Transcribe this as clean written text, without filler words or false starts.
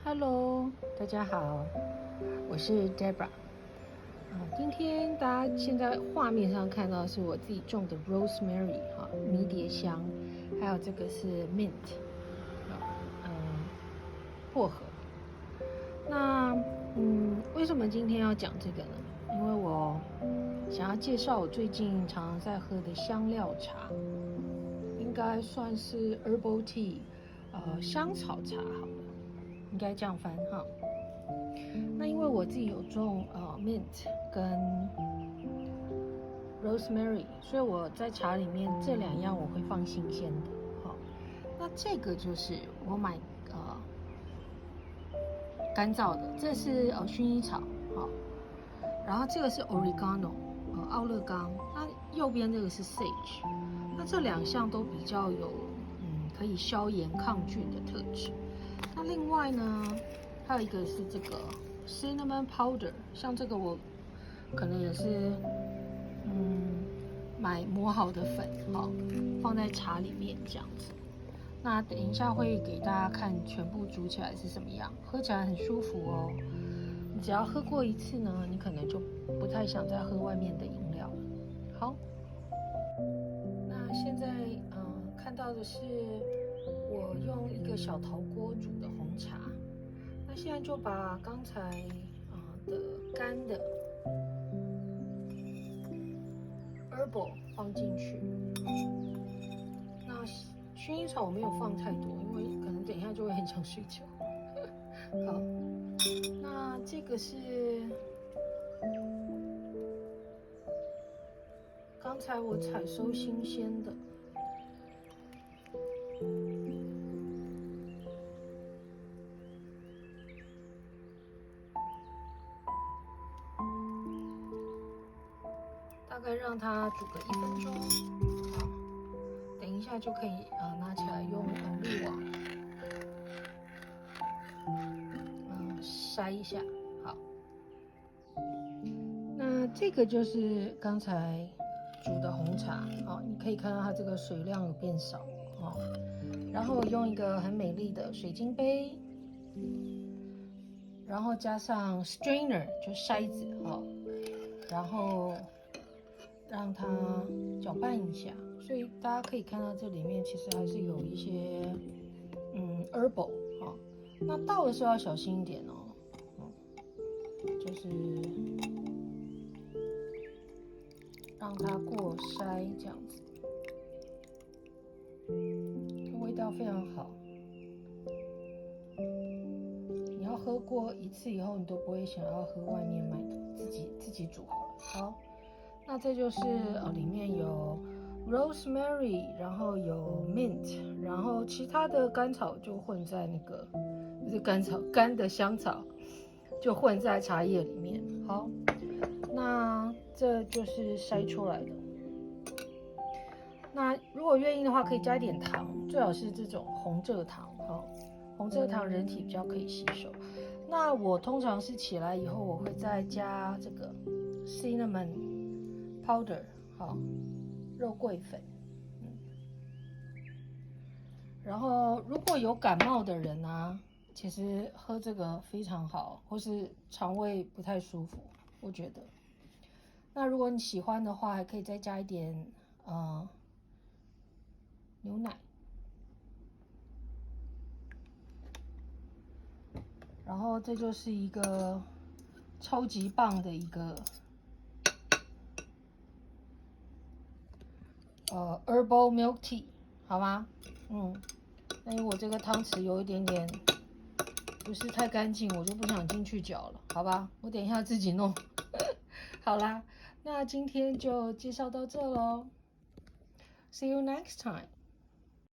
Hello，大家好，我是 Debra。今天大家现在画面上看到的是我自己种的 rosemary 迷迭香，还有这个是 mint 薄荷。那为什么今天要讲这个呢？因为我想要介绍我最近常常在喝的香料茶，应该算是 herbal tea，香草茶好了。应该这样翻哈。那因为我自己有种mint 跟 rosemary， 所以我在茶里面这两样我会放新鲜的。好，那这个就是我买干燥的，这是薰衣草，好，然后这个是 oregano，奥勒冈，那右边这个是 sage， 那这两项都比较有可以消炎抗菌的特质。那另外呢，还有一个是这个 cinnamon powder， 像这个我可能也是买磨好的粉，放在茶里面这样子。那等一下会给大家看全部煮起来是什么样，喝起来很舒服哦。你只要喝过一次呢，你可能就不太想再喝外面的饮料了。好，那现在看到的是我用一个小陶锅煮的红茶。那现在就把刚才的干的 herbal 放进去。那薰衣草我没有放太多，因为可能等一下就会很想睡觉。好，那这个是刚才我采收新鲜的。大概让它煮个1分钟，好，等一下就可以拿起来用滤网筛一下。好，那这个就是刚才煮的红茶，你可以看到它这个水量有变少，然后用一个很美丽的水晶杯，然后加上 strainer 就筛子，然后让它搅拌一下，所以大家可以看到这里面其实还是有一些herbal， 那倒的时候要小心一点哦，就是让它过筛这样子，味道非常好。你要喝过一次以后，你都不会想要喝外面买的，自己煮好了。好，那这就是里面有 rosemary， 然后有 mint， 然后其他的甘草就混在那个不是甘草，干的香草就混在茶叶里面。好，那这就是筛出来的。那如果愿意的话，可以加一点糖，最好是这种红蔗糖，红蔗糖人体比较可以吸收。那我通常是起来以后，我会再加这个 cinnamon powder， 肉桂粉，然后如果有感冒的人啊，其实喝这个非常好，或是肠胃不太舒服，我觉得。那如果你喜欢的话，还可以再加一点牛奶。然后这就是一个超级棒的一个herbal milk tea， 好吗？那因为我这个汤匙有一点点不是太干净，我就不想进去搅了，好吧？我等一下自己弄。好啦，那今天就介绍到这咯。See you next time.